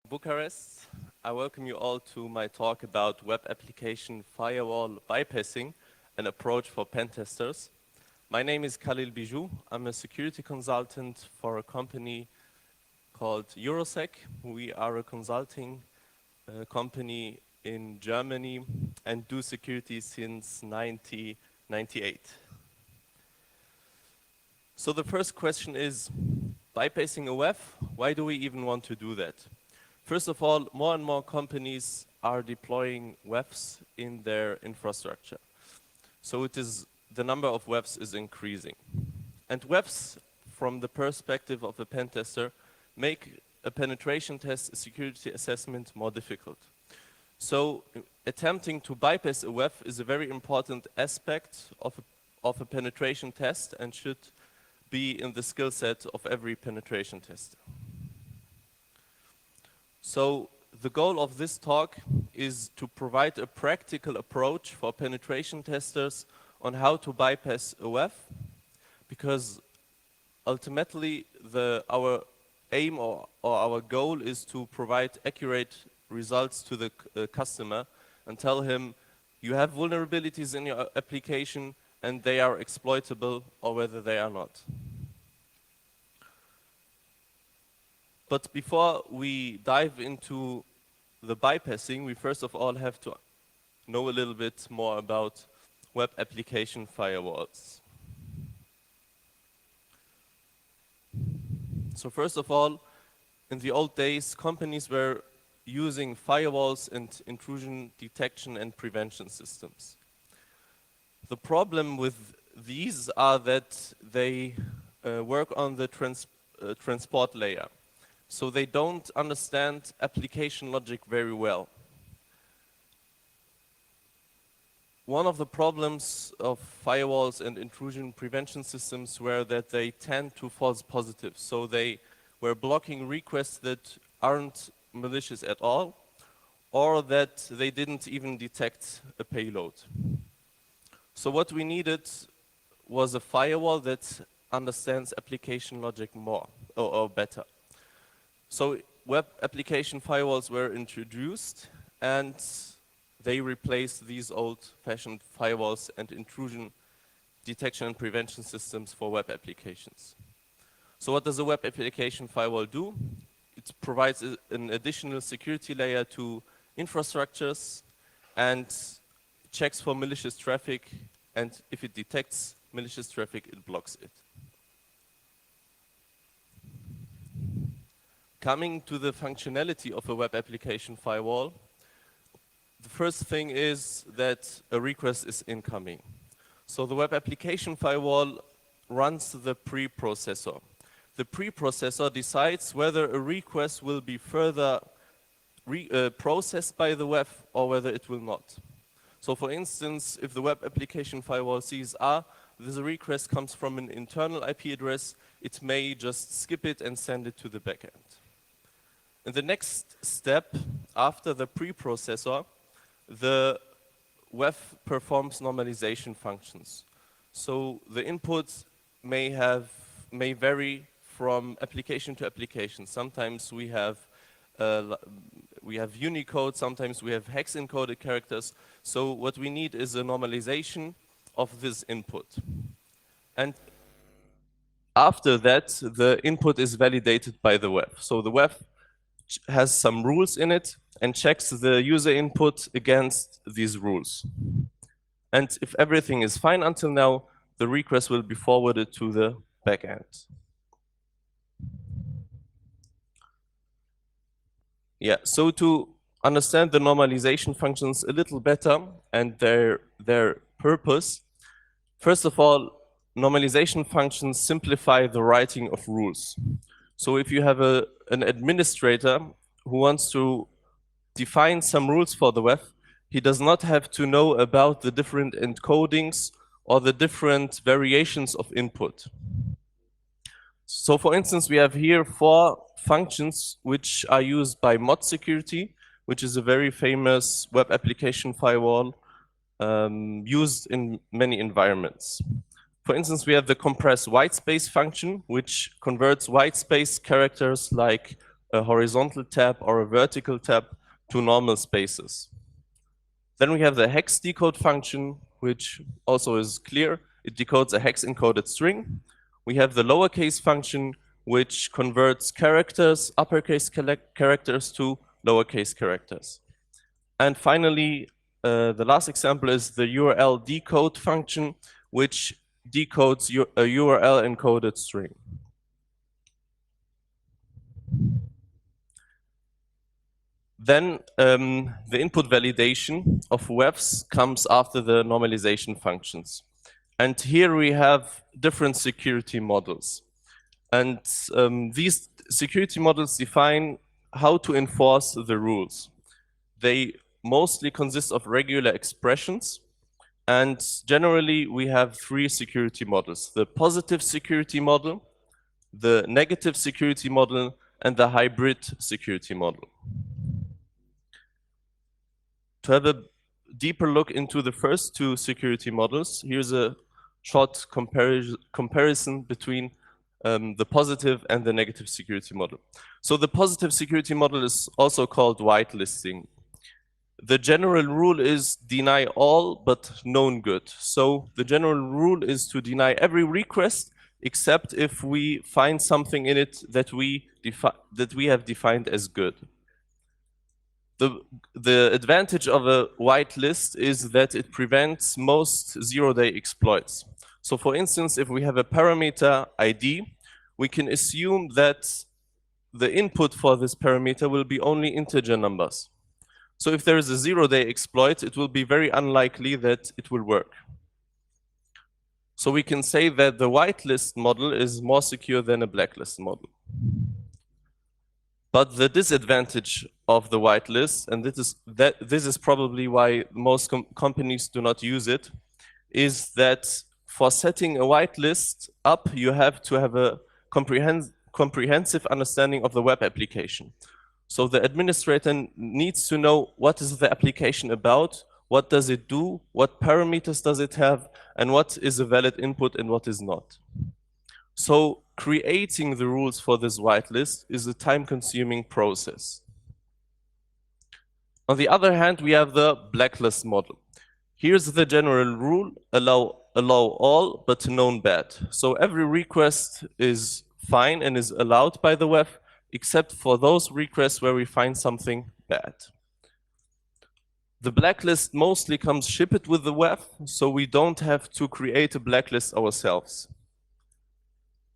Bucharest. I welcome you all to my talk about web application firewall bypassing, an approach for pen testers. My name is Khalil Bijou. I'm a security consultant for a company called Eurosec. We are a consulting company in Germany and do security since 1998. So the first question is, bypassing a WAF, why do we even want to do that? First of all, more and more companies are deploying WAFs in their infrastructure. So the number of WAFs is increasing. And WAFs, from the perspective of a pen tester, make a penetration test, a security assessment more difficult. So attempting to bypass a WAF is a very important aspect of a penetration test and should be in the skill set of every penetration tester. So the goal of this talk is to provide a practical approach for penetration testers on how to bypass a WAF, because ultimately our aim or our goal is to provide accurate results to the customer and tell him you have vulnerabilities in your application and they are exploitable or whether they are not. But before we dive into the bypassing, we first of all have to know a little bit more about web application firewalls. So first of all, in the old days, companies were using firewalls and intrusion detection and prevention systems. The problem with these are that they work on the transport layer. So they don't understand application logic very well. One of the problems of firewalls and intrusion prevention systems were that they tend to false positive. So they were blocking requests that aren't malicious at all, or that they didn't even detect a payload. So what we needed was a firewall that understands application logic more or better. So web application firewalls were introduced and they replaced these old-fashioned firewalls and intrusion detection and prevention systems for web applications. So what does a web application firewall do? It provides an additional security layer to infrastructures and checks for malicious traffic, and if it detects malicious traffic, it blocks it. Coming to the functionality of a web application firewall, the first thing is that a request is incoming. So the web application firewall runs the preprocessor. The preprocessor decides whether a request will be further processed by the WAF or whether it will not. So for instance, if the web application firewall sees, this request comes from an internal IP address, it may just skip it and send it to the backend. In the next step, after the preprocessor, the WAF performs normalization functions. So the input may vary from application to application. Sometimes we have Unicode, sometimes we have hex encoded characters. So what we need is a normalization of this input. And after that, the input is validated by the WAF. So the WAF has some rules in it and checks the user input against these rules. And if everything is fine until now, the request will be forwarded to the backend. Yeah, so to understand the normalization functions a little better and their purpose, first of all, normalization functions simplify the writing of rules. So if you have an administrator who wants to define some rules for the WAF, he does not have to know about the different encodings or the different variations of input. So for instance, we have here 4 functions which are used by mod security, which is a very famous web application firewall used in many environments. For instance, we have the compress whitespace function, which converts whitespace characters like a horizontal tab or a vertical tab to normal spaces. Then we have the hex decode function, which also is clear. It decodes a hex encoded string. We have the lowercase function, which converts characters, uppercase characters to lowercase characters. And finally, the last example is the URL decode function, which decodes a URL encoded string. Then the input validation of WEFs comes after the normalization functions. And here we have different security models. And these security models define how to enforce the rules. They mostly consist of regular expressions. And generally, we have three security models: the positive security model, the negative security model, and the hybrid security model. To have a deeper look into the first two security models, here's a short comparison between the positive and the negative security model. So the positive security model is also called whitelisting. The general rule is deny all but known good. So the general rule is to deny every request except if we find something in it that we have defined as good. The advantage of a whitelist is that it prevents most zero-day exploits. So for instance, if we have a parameter ID, we can assume that the input for this parameter will be only integer numbers. So if there is a zero-day exploit, it will be very unlikely that it will work. So we can say that the whitelist model is more secure than a blacklist model. But the disadvantage of the whitelist, and this is probably why most companies do not use it, is that for setting a whitelist up, you have to have a comprehensive understanding of the web application. So the administrator needs to know what is the application about, what does it do, what parameters does it have, and what is a valid input and what is not. So creating the rules for this whitelist is a time-consuming process. On the other hand, we have the blacklist model. Here's the general rule: allow all but known bad. So every request is fine and is allowed by the web, except for those requests where we find something bad. The blacklist mostly comes shipped with the web, so we don't have to create a blacklist ourselves.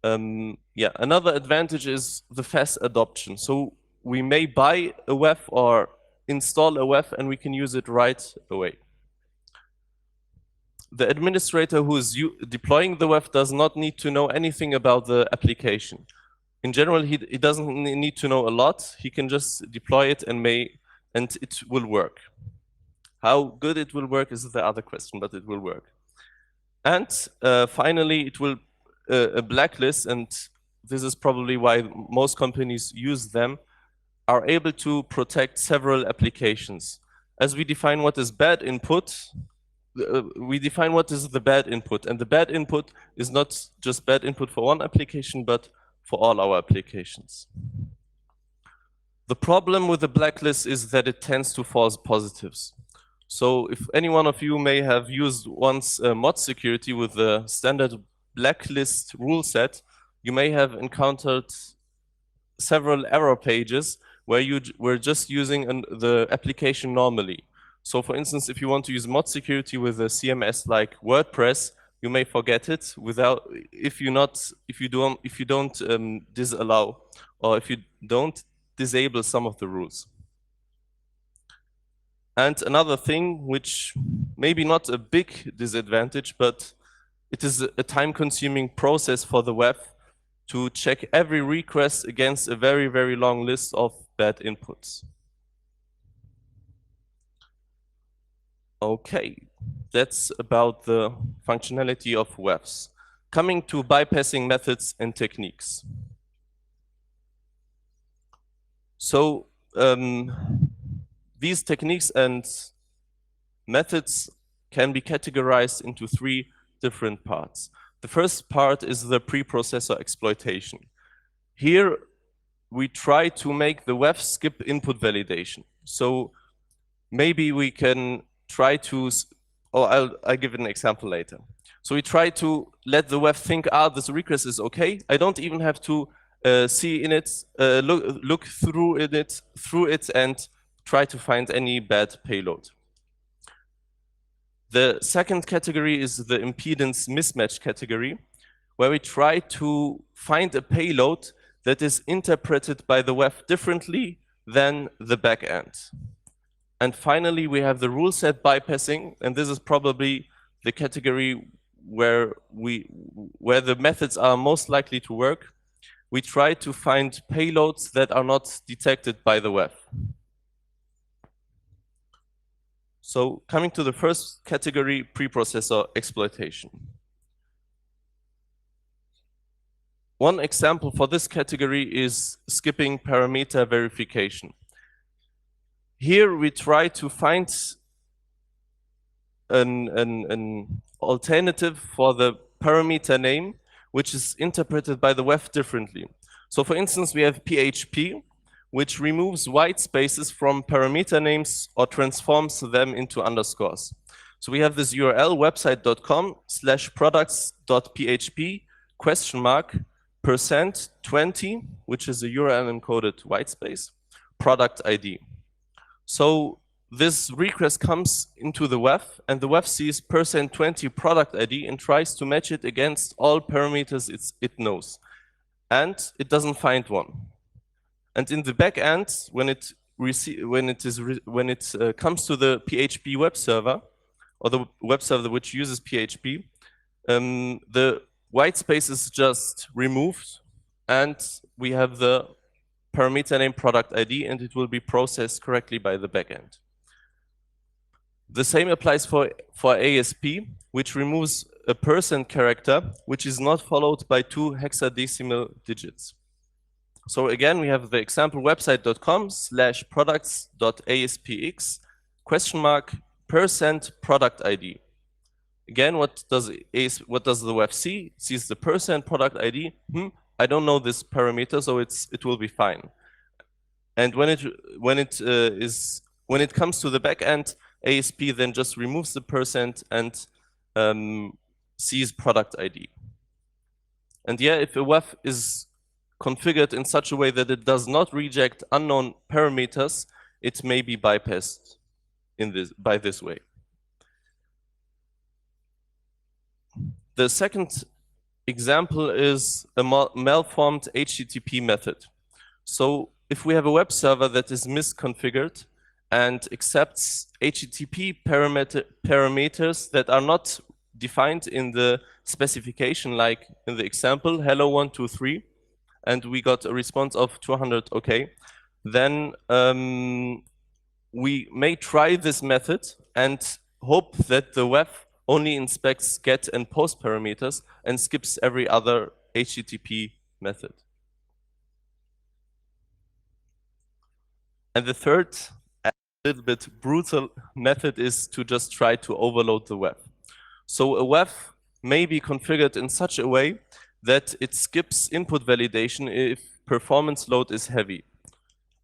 Another advantage is the fast adoption. So we may buy a WEF or install a WEF and we can use it right away. The administrator who is deploying the WEF does not need to know anything about the application. In general, he doesn't need to know a lot. He can just deploy it and it will work. How good it will work is the other question, but it will work. And finally, it will a blacklist, and this is probably why most companies use them, are able to protect several applications. As we define what is bad input, we define what is the bad input, and the bad input is not just bad input for one application, but for all our applications. The problem with the blacklist is that it tends to false positives. So if any one of you may have used once mod security with the standard blacklist rule set, you may have encountered several error pages where you were just using the application normally. So for instance, if you want to use mod security with a CMS like WordPress, you may forget it if you don't disallow, or if you don't disable some of the rules. And another thing, which maybe not a big disadvantage, but it is a time-consuming process for the web to check every request against a very, very long list of bad inputs. Okay, that's about the functionality of WEFs. Coming to bypassing methods and techniques. So these techniques and methods can be categorized into three different parts. The first part is the preprocessor exploitation. Here, we try to make the WEF skip input validation. So maybe we can try to, I'll give an example later. So we try to let the WEF think, this request is okay. I don't even have to see in it, look through it and try to find any bad payload. The second category is the impedance mismatch category, where we try to find a payload that is interpreted by the WEF differently than the backend. And finally, we have the rule set bypassing, and this is probably the category where the methods are most likely to work. We try to find payloads that are not detected by the WEF. So coming to the first category, preprocessor exploitation. One example for this category is skipping parameter verification. Here we try to find an alternative for the parameter name, which is interpreted by the WEF differently. So for instance, we have PHP, which removes white spaces from parameter names or transforms them into underscores. So we have this URL, website.com/products.php %20, which is a URL encoded white space, product ID. So this request comes into the WEF, and the WEF sees %20 product ID and tries to match it against all parameters it knows. And it doesn't find one. And in the back end, when it comes to the PHP web server, or the web server which uses PHP, the white space is just removed, and we have the parameter name product ID, and it will be processed correctly by the backend. The same applies for ASP, which removes a % character, which is not followed by 2 hexadecimal digits. So again, we have the example website.com/products.aspx % product ID. Again, what does the WEF see? It sees the % product ID. I don't know this parameter, so it will be fine. And when it comes to the backend, ASP then just removes the % and sees product ID. And yeah, if a WEF is configured in such a way that it does not reject unknown parameters, it may be bypassed by this way. The second example is a malformed HTTP method. So if we have a web server that is misconfigured and accepts HTTP parameters that are not defined in the specification, like in the example, hello 123, and we got a response of 200 OK, then we may try this method and hope that the WEF only inspects get and post parameters and skips every other HTTP method. And the third, a little bit brutal method is to just try to overload the WEF. So a WEF may be configured in such a way that it skips input validation if performance load is heavy.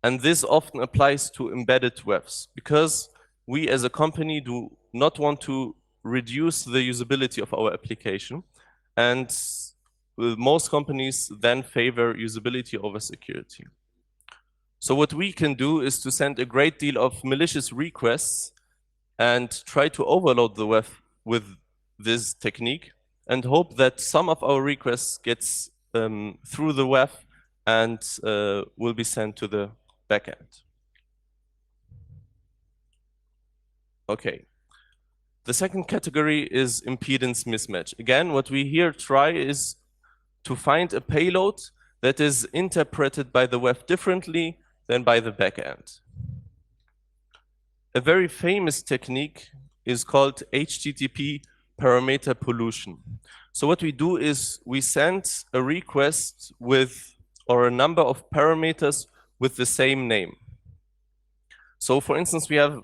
And this often applies to embedded WEFs, because we as a company do not want to reduce the usability of our application. And most companies then favor usability over security. So what we can do is to send a great deal of malicious requests and try to overload the WEF with this technique, and hope that some of our requests gets through the WEF and will be sent to the backend. Okay. The second category is impedance mismatch. Again, what we here try is to find a payload that is interpreted by the WEF differently than by the backend. A very famous technique is called HTTP parameter pollution. So what we do is we send a request with, or a number of parameters with the same name. So for instance, we have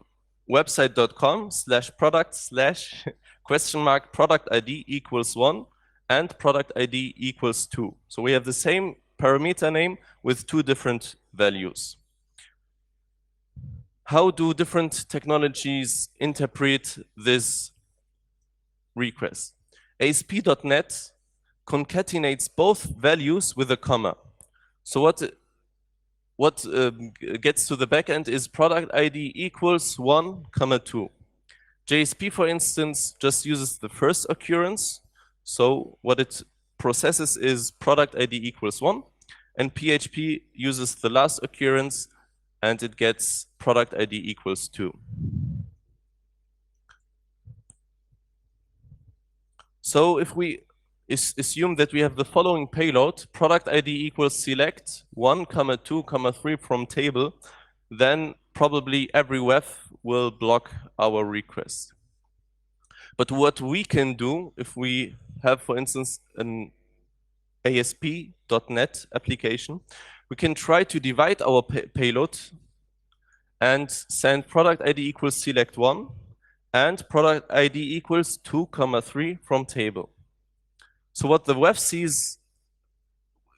website.com/product/product ID =1 and product ID =2. So we have the same parameter name with 2 different values. How do different technologies interpret this request? ASP.NET concatenates both values with a comma. So what gets to the backend is product ID equals 1, 2. JSP, for instance, just uses the first occurrence. So what it processes is product ID equals 1, and PHP uses the last occurrence, and it gets product ID equals 2. So if we assume that we have the following payload, product ID equals select 1, 2, 3 from table, then probably every wef will block our request. But what we can do if we have, for instance, an ASP.NET application, we can try to divide our payload and send product ID equals select 1 and product ID equals 2, 3 from table. So what the web sees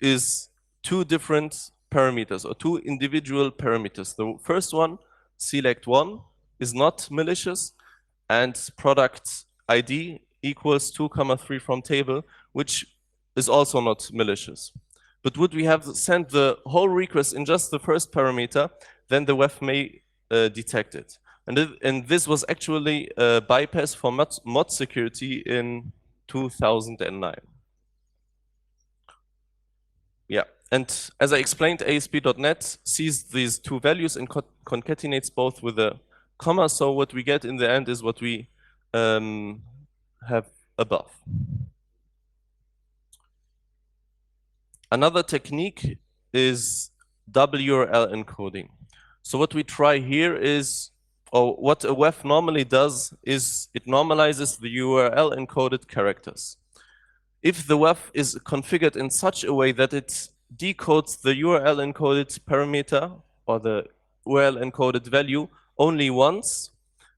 is 2 different parameters, or 2 individual parameters. The first one, select 1, is not malicious, and product ID equals 2, 3 from table, which is also not malicious. But would we have sent the whole request in just the first parameter, then the web may detect it. And this was actually a bypass for mod security in 2009. Yeah, and as I explained, ASP.NET sees these 2 values and concatenates both with a comma. So what we get in the end is what we have above. Another technique is WRL encoding. So what we try here is, or what a WEF normally does is it normalizes the URL encoded characters. If the WEF is configured in such a way that it decodes the URL encoded parameter or the URL encoded value only once,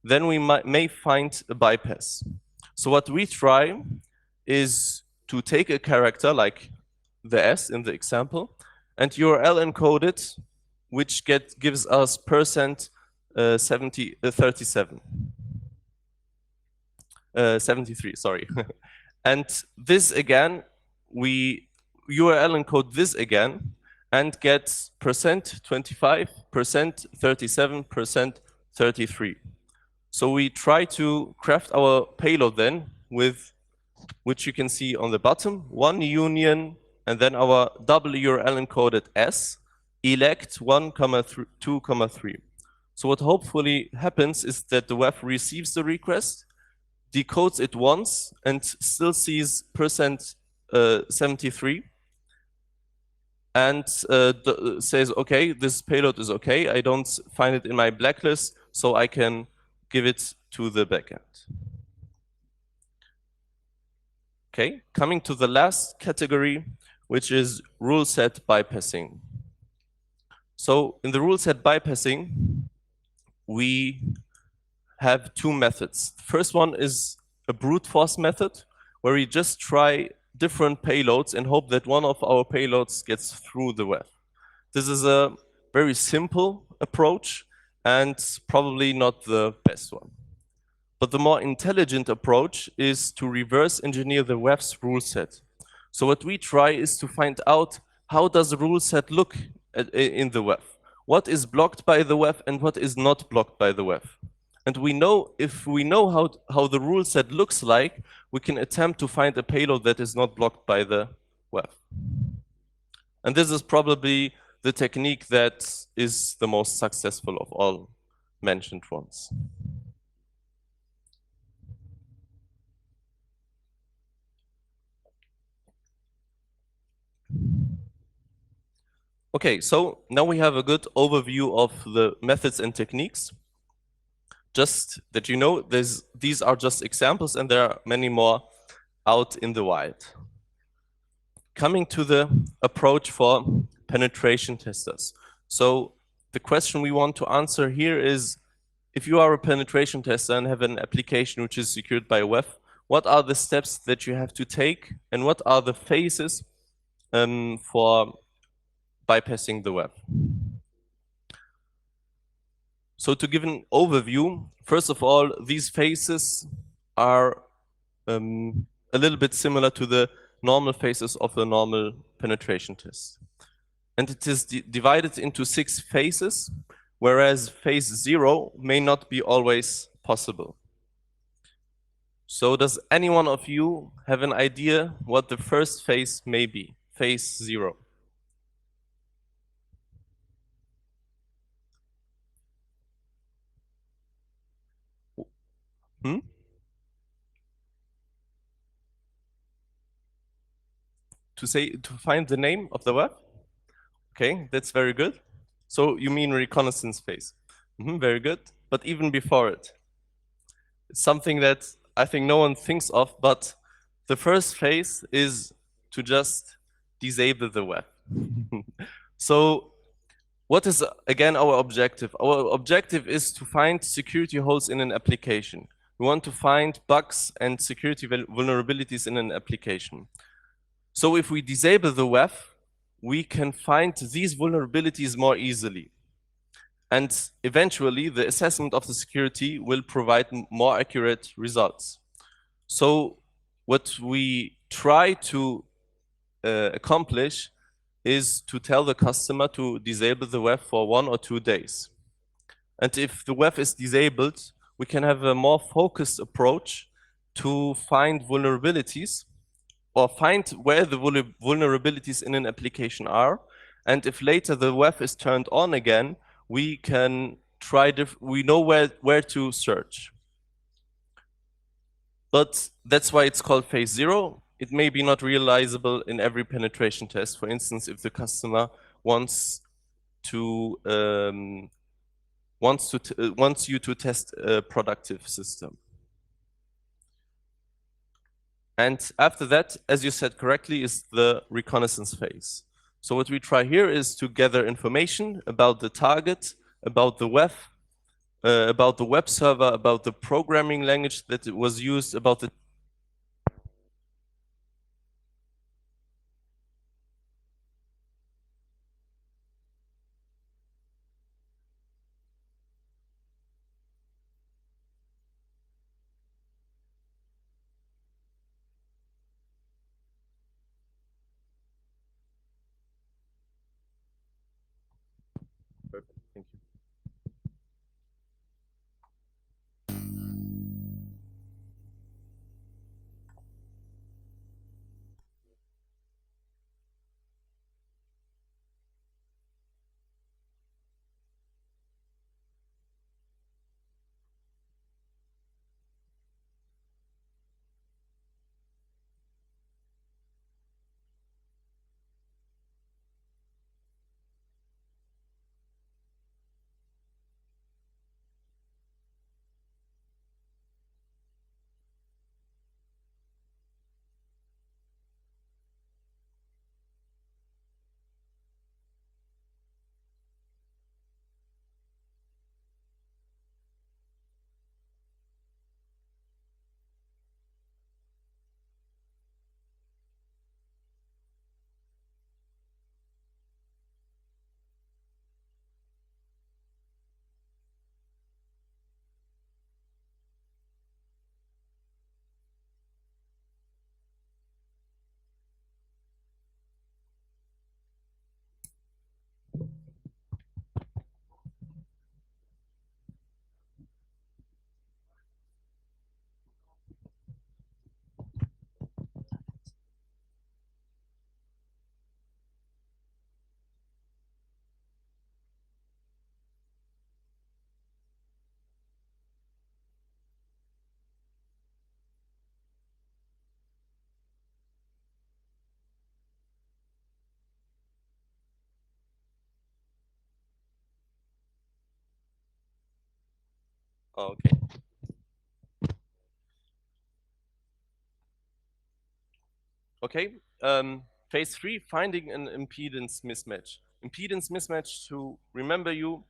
then we may find a bypass. So what we try is to take a character like the S in the example and URL encode it, which gives us percent 37. 73, sorry. And this again, we URL encode this again and get percent 25, percent 37, percent 33. So we try to craft our payload then with, which you can see on the bottom, 1 union, and then our double URL encoded S, elect 1, 2, 3. So what hopefully happens is that the web receives the request, decodes it once, and still sees percent 73, and says, okay, this payload is okay, I don't find it in my blacklist, so I can give it to the backend. Okay, coming to the last category, which is rule set bypassing. So in the rule set bypassing, we have 2 methods. The first one is a brute force method, where we just try different payloads and hope that one of our payloads gets through the web. This is a very simple approach and probably not the best one. But the more intelligent approach is to reverse engineer the web's rule set. So what we try is to find out, how does the rule set look in the web? What is blocked by the web and what is not blocked by the web? And we know, if we know how the rule set looks like, we can attempt to find a payload that is not blocked by the web. And this is probably the technique that is the most successful of all mentioned ones. Okay, so now we have a good overview of the methods and techniques. Just that you know, these are just examples and there are many more out in the wild. Coming to the approach for penetration testers. So the question we want to answer here is, if you are a penetration tester and have an application which is secured by a web, what are the steps that you have to take and what are the phases for bypassing the web. So to give an overview, first of all, these phases are a little bit similar to the normal phases of the normal penetration test. And it is divided into 6 phases, whereas phase 0 may not be always possible. So does any one of you have an idea what the first phase may be? Phase 0. Hmm? To find the name of the web? Okay, that's very good. So you mean reconnaissance phase. Very good. But even before it, it's something that I think no one thinks of, but the first phase is to just disable the web. So what is, again, our objective? Our objective is to find security holes in an application. We want to find bugs and security vulnerabilities in an application. So if we disable the web, we can find these vulnerabilities more easily. And eventually, the assessment of the security will provide more accurate results. So what we try to accomplish is to tell the customer to disable the web for 1 or 2 days. And if the web is disabled, we can have a more focused approach to find vulnerabilities or find where the vulnerabilities in an application are. And if later the web is turned on again, we can try, we know where to search. But that's why it's called phase 0. It may be not realizable in every penetration test. For instance, if the customer wants you to test a productive system. And after that, as you said correctly, is the reconnaissance phase. So what we try here is to gather information about the target, about the web server, about the programming language that it was used, about the Perfect. Thank you. Okay. Okay. Phase 3, finding an impedance mismatch. Impedance mismatch, to remember you,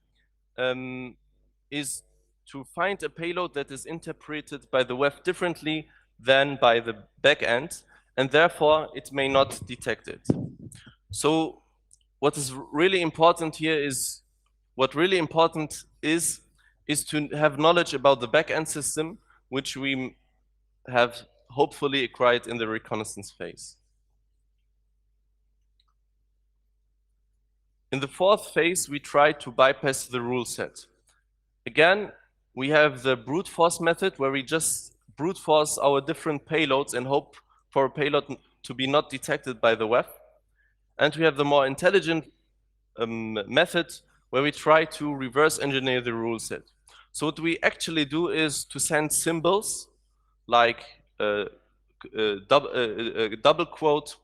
is to find a payload that is interpreted by the web differently than by the backend, and therefore it may not detect it. So what is really important here is, what really important is to have knowledge about the backend system, which we have hopefully acquired in the reconnaissance phase. In the fourth phase, we try to bypass the rule set. Again, we have the brute force method, where we just brute force our different payloads and hope for a payload to be not detected by the web. And we have the more intelligent method, where we try to reverse engineer the rule set. So what we actually do is to send symbols like a double quote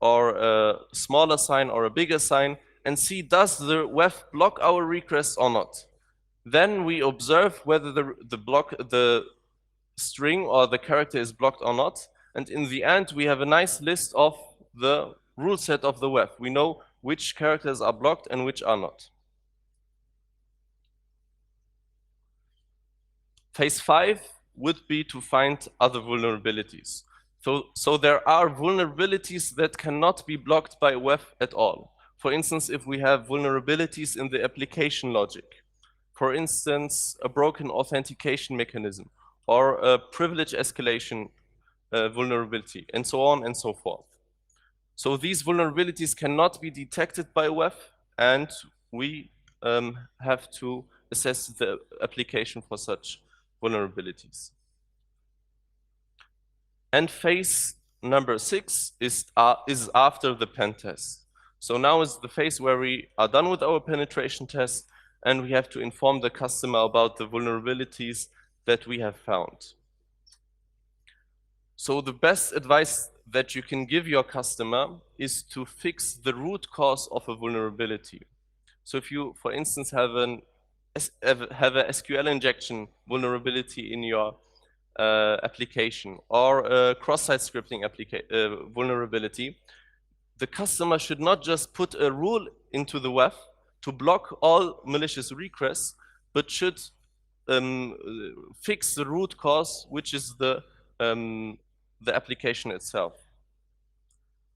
or a smaller sign or a bigger sign, and see, does the web block our request or not. Then we observe whether the string or the character is blocked or not. And in the end, we have a nice list of the rule set of the web. We know which characters are blocked and which are not. Phase 5 would be to find other vulnerabilities. So there are vulnerabilities that cannot be blocked by web at all. For instance, if we have vulnerabilities in the application logic, for instance, a broken authentication mechanism, or a privilege escalation vulnerability, and so on and so forth. So these vulnerabilities cannot be detected by web, and we have to assess the application for such vulnerabilities. And phase number 6 is after the pen test. So now is the phase where we are done with our penetration test, and we have to inform the customer about the vulnerabilities that we have found. So the best advice that you can give your customer is to fix the root cause of a vulnerability. So if you, for instance, have a SQL injection vulnerability in your application, or a cross-site scripting vulnerability, the customer should not just put a rule into the web to block all malicious requests, but should fix the root cause, which is the application itself.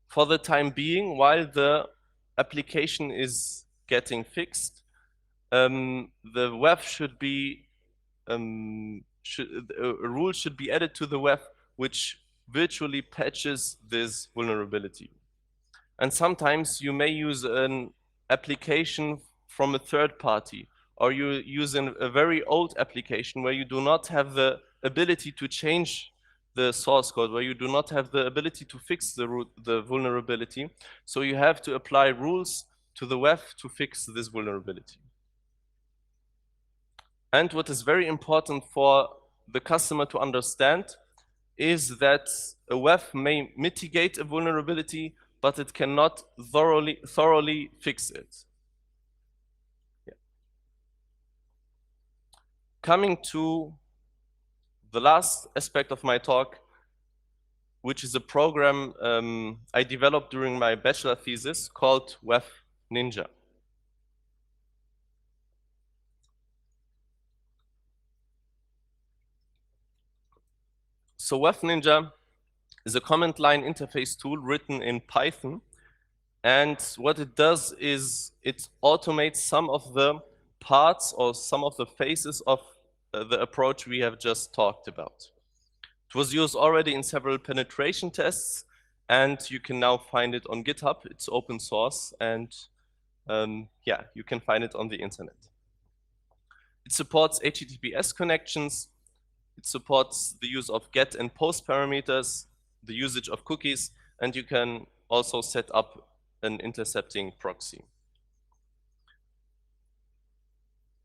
For the time being, while the application is getting fixed, the web should be a rule should be added to the web which virtually patches this vulnerability. And sometimes you may use an application from a third party, or you use a very old application where you do not have the ability to change the source code, where you do not have the ability to fix the vulnerability. So you have to apply rules to the web to fix this vulnerability. And what is very important for the customer to understand is that a web may mitigate a vulnerability, but it cannot thoroughly fix it. Yeah. Coming to the last aspect of my talk, which is a program I developed during my bachelor thesis called Web Ninja. So Web Ninja is a command line interface tool written in Python. And what it does is it automates some of the parts or some of the phases of the approach we have just talked about. It was used already in several penetration tests, and you can now find it on GitHub. It's open source, and yeah, you can find it on the internet. It supports HTTPS connections. It supports the use of get and post parameters, the usage of cookies, and you can also set up an intercepting proxy.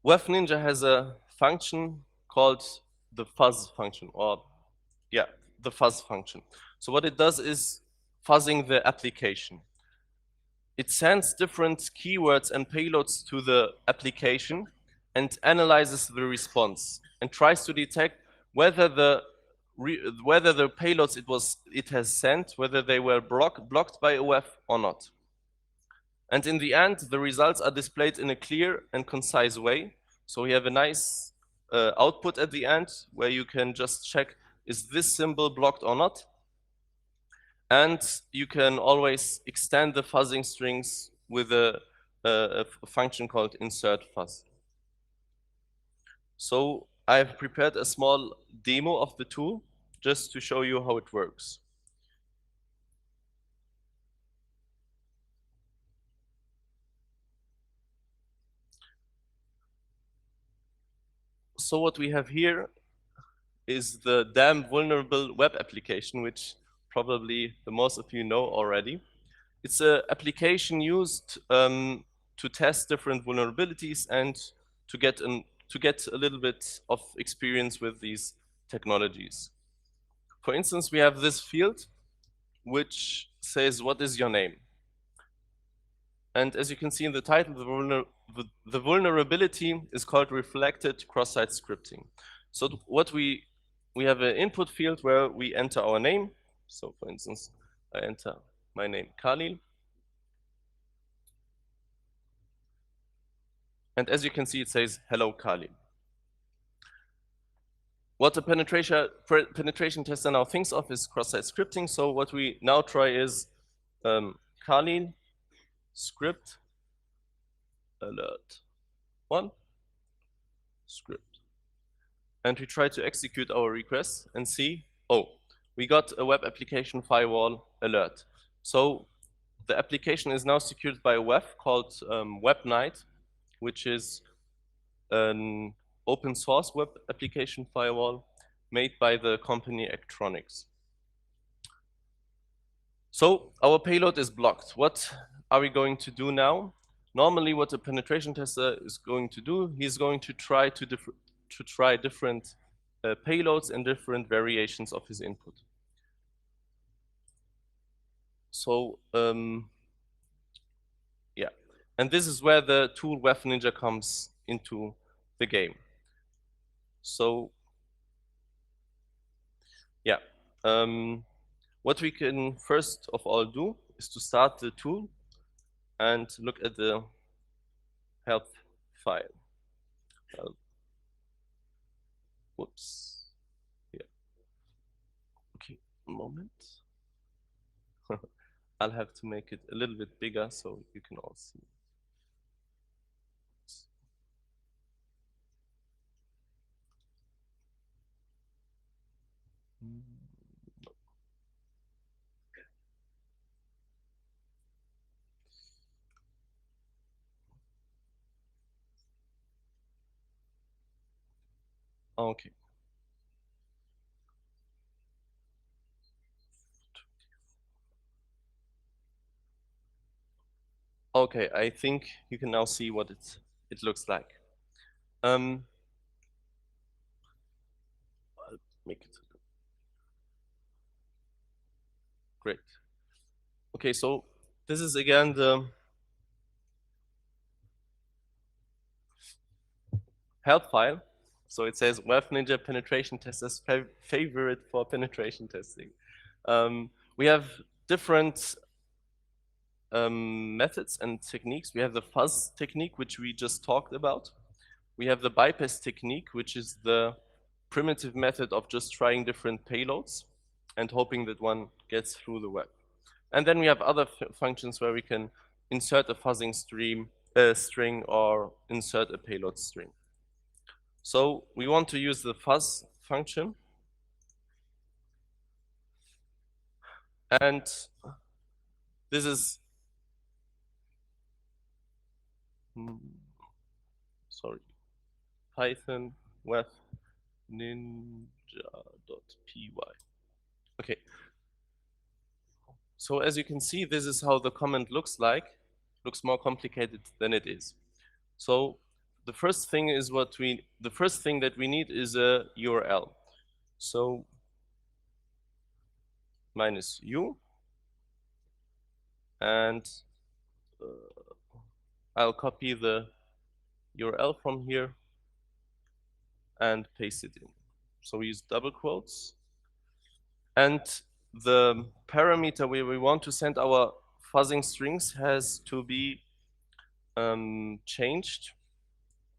Web Ninja has a function called the fuzz function, or yeah, the fuzz function. So what it does is fuzzing the application. It sends different keywords and payloads to the application and analyzes the response and tries to detect whether the payloads it has sent, whether they were blocked by a web or not. And in the end, the results are displayed in a clear and concise way. So we have a nice output at the end where you can just check, is this symbol blocked or not? And you can always extend the fuzzing strings with a function called insert fuzz. So I've prepared a small demo of the tool just to show you how it works. So what we have here is the damn vulnerable web application, which probably the most of you know already. It's an application used to test different vulnerabilities and to get a little bit of experience with these technologies. For instance, we have this field which says, what is your name? And as you can see in the title, the vulnerability is called reflected cross-site scripting. So what we have an input field where we enter our name. So for instance, I enter my name, Khalil. And as you can see, it says, hello, Khalil. What the penetration tester now thinks of is cross-site scripting. So what we now try is Khalil script alert 1 script. And we try to execute our request and see, oh, we got a web application firewall alert. So the application is now secured by a web called WebNight, which is an open source web application firewall made by the company Actronics. So our payload is blocked. What are we going to do now? Normally what a penetration tester is going to do, he's going to try different payloads and different variations of his input. So yeah, and this is where the tool WEF Ninja comes into the game. So yeah, what we can first of all do is to start the tool and look at the help file. Whoops. Yeah. Okay, a moment. I'll have to make it a little bit bigger so you can all see. Okay. Okay, I think you can now see what it looks like. I'll make it great. Okay, so this is again the help file. So it says WEF Ninja penetration tester's favorite for penetration testing. We have different methods and techniques. We have the fuzz technique, which we just talked about. We have the bypass technique, which is the primitive method of just trying different payloads and hoping that one gets through the web. And then we have other functions where we can insert a fuzzing string or insert a payload string. So we want to use the fuzz function. And this is, sorry, Python web ninja.py. Okay. So as you can see, this is how the comment looks like. Looks more complicated than it is. So the first thing that we need is a URL. So -u, and I'll copy the URL from here and paste it in. So we use double quotes. And the parameter where we want to send our fuzzing strings has to be changed.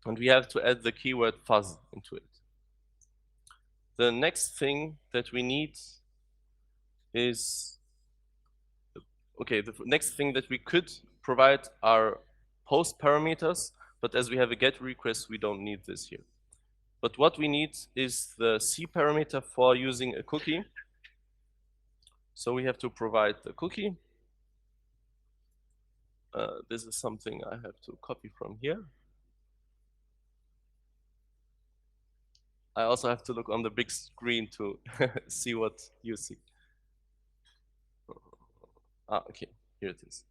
And we have to add the keyword fuzz into it. The next thing that we need is, okay, the next thing that we could provide our post parameters, but as we have a get request, we don't need this here. But what we need is the C parameter for using a cookie. So we have to provide the cookie. This is something I have to copy from here. I also have to look on the big screen to see what you see. Okay, here it is.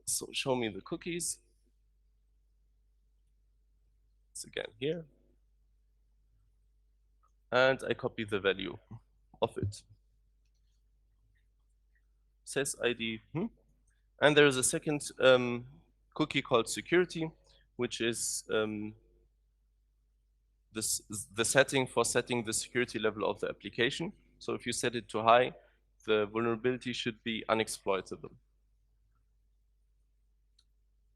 So show me the cookies. It's again here. And I copy the value of it. Says ID. And there is a second cookie called security, which is the setting for setting the security level of the application. So if you set it to high, the vulnerability should be unexploitable.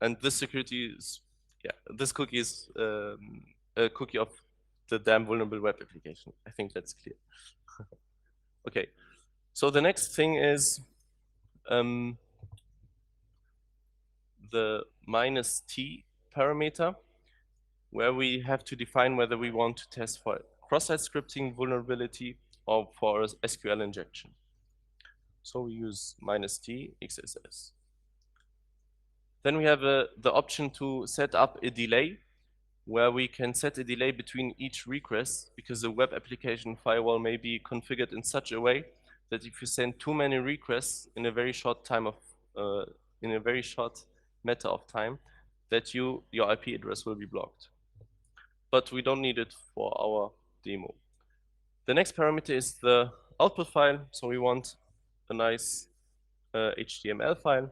And this security is, this cookie is a cookie of the damn vulnerable web application. I think that's clear. Okay, so the next thing is the -t parameter, where we have to define whether we want to test for cross-site scripting vulnerability or for SQL injection. So we use -t XSS. Then we have the option to set up a delay, where we can set a delay between each request, because the web application firewall may be configured in such a way that if you send too many requests in a very short time of, in a very short matter of time, that your IP address will be blocked. But we don't need it for our demo. The next parameter is the output file. So we want a nice HTML file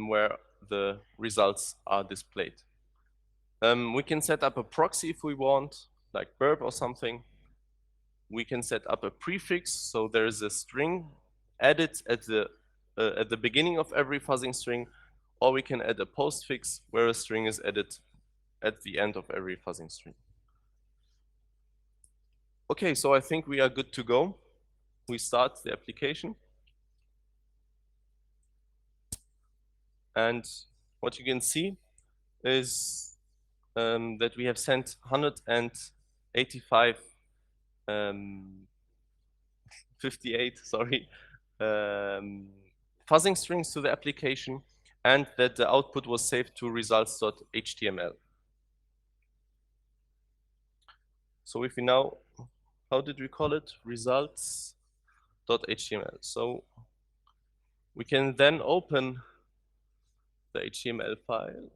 where the results are displayed. We can set up a proxy if we want, like burp or something. We can set up a prefix, so there is a string added at the beginning of every fuzzing string, or we can add a postfix where a string is added at the end of every fuzzing string. Okay, so I think we are good to go. We start the application. And what you can see is that we have sent 185, 58, sorry, fuzzing strings to the application, and that the output was saved to results.html. So if we now, how did we call it? Results.html. So we can then open the HTML file.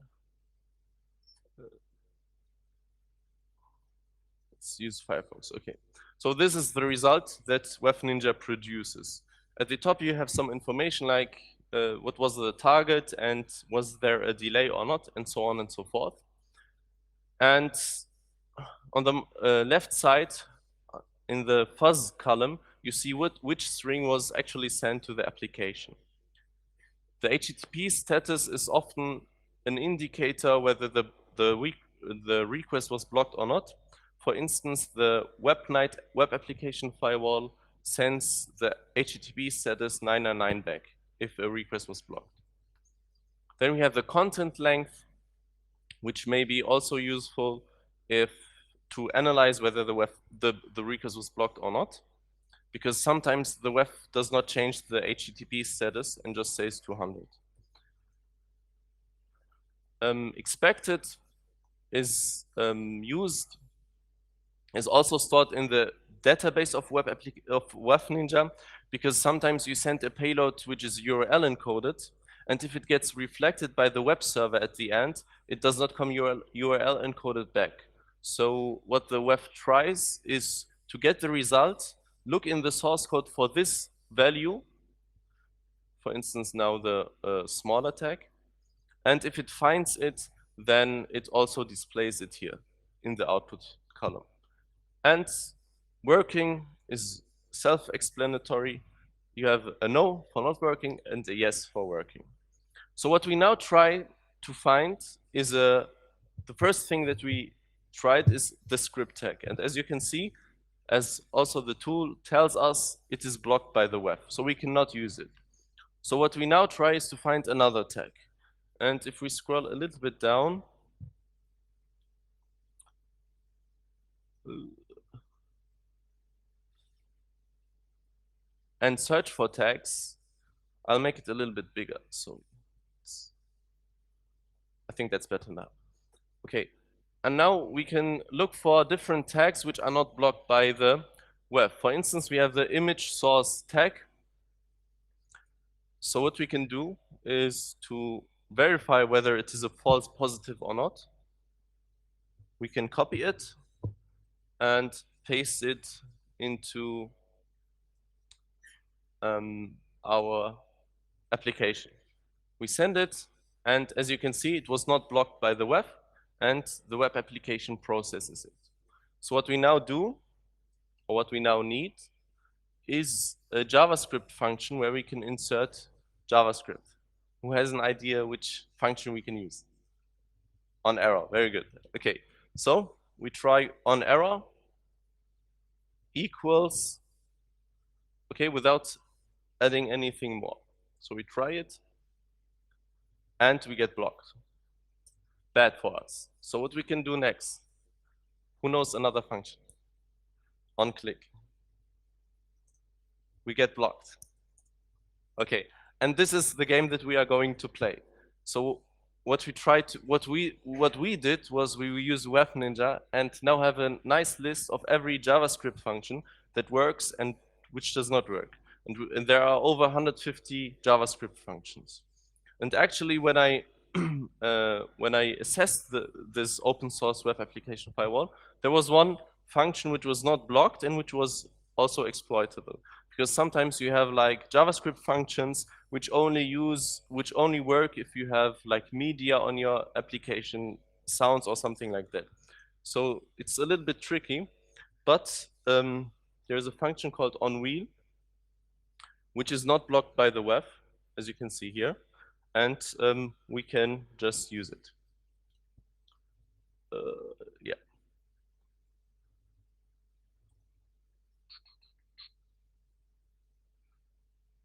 Let's use Firefox, okay. So this is the result that WebNinja produces. At the top you have some information like what was the target and was there a delay or not, and so on and so forth. And on the left side, in the fuzz column, you see which string was actually sent to the application. The HTTP status is often an indicator whether the request was blocked or not. For instance, the web application firewall sends the HTTP status 999 back if a request was blocked. Then we have the content length, which may be also useful if to analyze whether the request was blocked or not, because sometimes the web does not change the HTTP status and just says 200. Expected is also stored in the database of WebNinja, because sometimes you send a payload which is URL encoded, and if it gets reflected by the web server at the end, it does not come URL encoded back. So what the web tries is to get the result, look in the source code for this value, for instance now the smaller tag, and if it finds it, then it also displays it here in the output column. And working is self-explanatory. You have a no for not working and a yes for working. So what we now try to find is the first thing that we tried is the script tag. And as you can see, as also the tool tells us, it is blocked by the web, so we cannot use it. So what we now try is to find another tag. And if we scroll a little bit down, and search for tags, I'll make it a little bit bigger. So I think that's better now. Okay. And now we can look for different tags which are not blocked by the web. For instance, we have the image source tag. So what we can do is to verify whether it is a false positive or not. We can copy it and paste it into our application. We send it, and as you can see, it was not blocked by the web, and the web application processes it. So what we now do, or what we now need, is a JavaScript function where we can insert JavaScript. Who has an idea which function we can use? On error, very good. Okay, so we try on error equals, okay, without adding anything more. So we try it, and we get blocked. Bad for us. So what we can do next? Who knows another function? On click. We get blocked. Okay, and this is the game that we are going to play. So what we did was we used Web Ninja and now have a nice list of every JavaScript function that works and which does not work. And there are over 150 JavaScript functions. And actually, when I assessed this open source web application firewall, there was one function which was not blocked and which was also exploitable. Because sometimes you have like JavaScript functions which only work if you have like media on your application, sounds or something like that. So it's a little bit tricky, but there's a function called onWheel, which is not blocked by the web, as you can see here, and we can just use it. Yeah.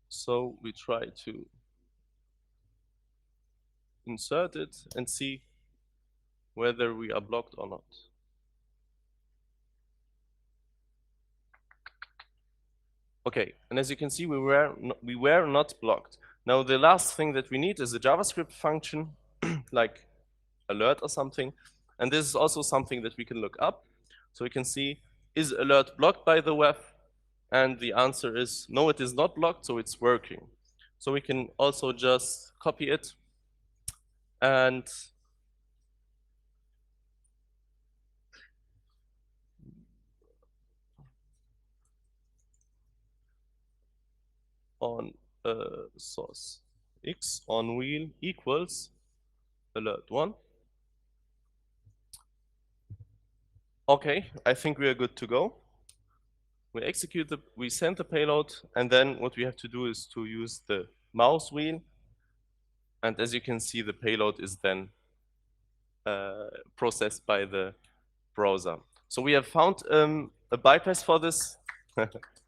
So we try to insert it and see whether we are blocked or not. Okay, and as you can see, we were not blocked. Now the last thing that we need is a JavaScript function, like alert or something, and this is also something that we can look up. So we can see, is alert blocked by the web? And the answer is no, it is not blocked, so it's working. So we can also just copy it and on source x on wheel equals alert 1. Okay, I think we are good to go. We send the payload, and then what we have to do is to use the mouse wheel. And as you can see, the payload is then processed by the browser. So we have found a bypass for this.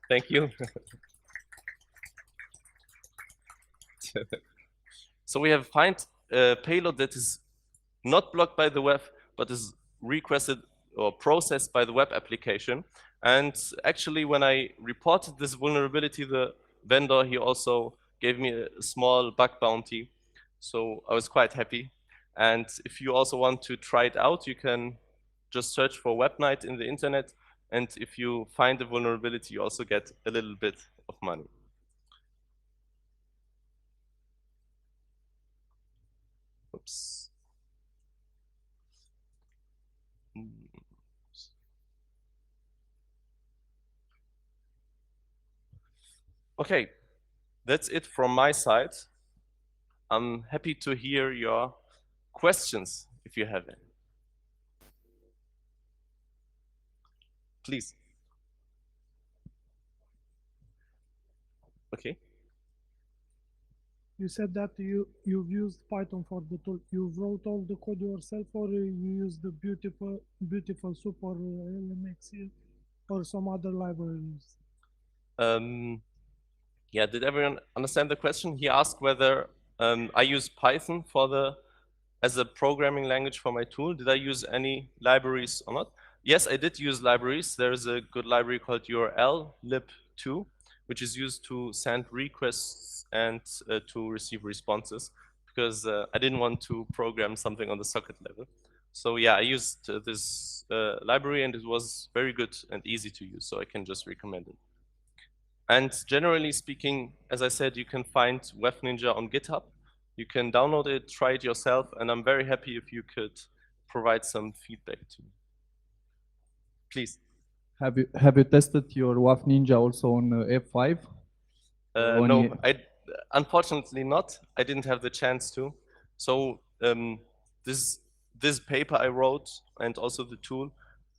Thank you. So we have found a payload that is not blocked by the web, but is requested or processed by the web application. And actually, when I reported this vulnerability, the vendor, he also gave me a small bug bounty. So I was quite happy. And if you also want to try it out, you can just search for WebNight in the internet. And if you find a vulnerability, you also get a little bit of money. Oops. Okay, that's it from my side. I'm happy to hear your questions if you have any. Please. Okay. You said that you've used Python for the tool. You wrote all the code yourself, or you used the beautiful soup or LMX or some other libraries. Yeah, did everyone understand the question? He asked whether I use Python as a programming language for my tool. Did I use any libraries or not? Yes, I did use libraries. There is a good library called URL lib2, which is used to send requests and to receive responses, because I didn't want to program something on the socket level. So yeah, I used this library, and it was very good and easy to use, so I can just recommend it. And generally speaking, as I said, you can find Web Ninja on GitHub. You can download it, try it yourself, and I'm very happy if you could provide some feedback to me. Please. Have you tested your WAF Ninja also on F5? No, unfortunately not. I didn't have the chance to. So this paper I wrote, and also the tool,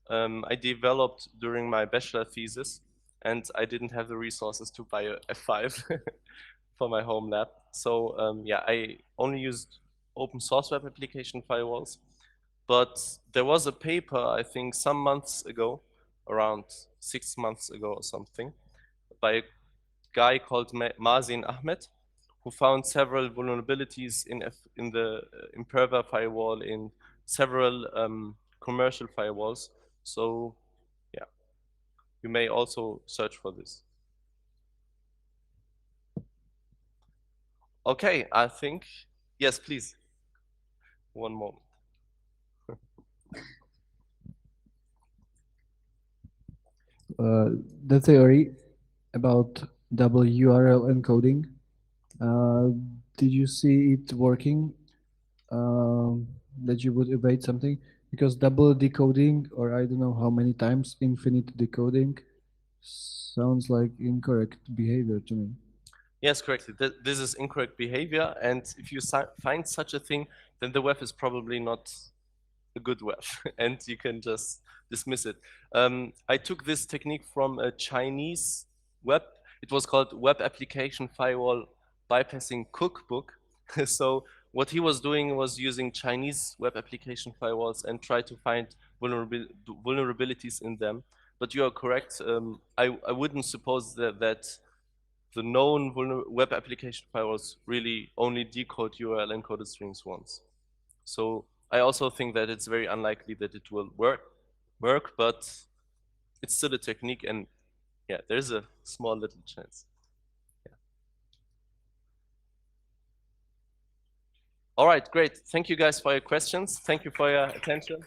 I developed during my bachelor thesis, and I didn't have the resources to buy a F5 for my home lab. So yeah, I only used open source web application firewalls. But there was a paper, I think some months ago, around 6 months ago or something, by a guy called Mazin Ahmed, who found several vulnerabilities in the Imperva firewall, in several commercial firewalls. So yeah, you may also search for this. Okay, I think, yes, please. One moment. The theory about double URL encoding, did you see it working? That you would evade something? Because double decoding, or I don't know how many times infinite decoding, sounds like incorrect behavior to me. Yes, correctly. This is incorrect behavior, and if you find such a thing, then the web is probably not a good web, and you can just dismiss it. I took this technique from a Chinese web. It was called Web Application Firewall Bypassing Cookbook. So what he was doing was using Chinese web application firewalls and try to find vulnerabilities in them. But you are correct. I wouldn't suppose that the known web application firewalls really only decode URL encoded strings once. So I also think that it's very unlikely that it will work, but it's still a technique, and yeah, there's a small little chance. Yeah. All right, great. Thank you guys for your questions. Thank you for your attention.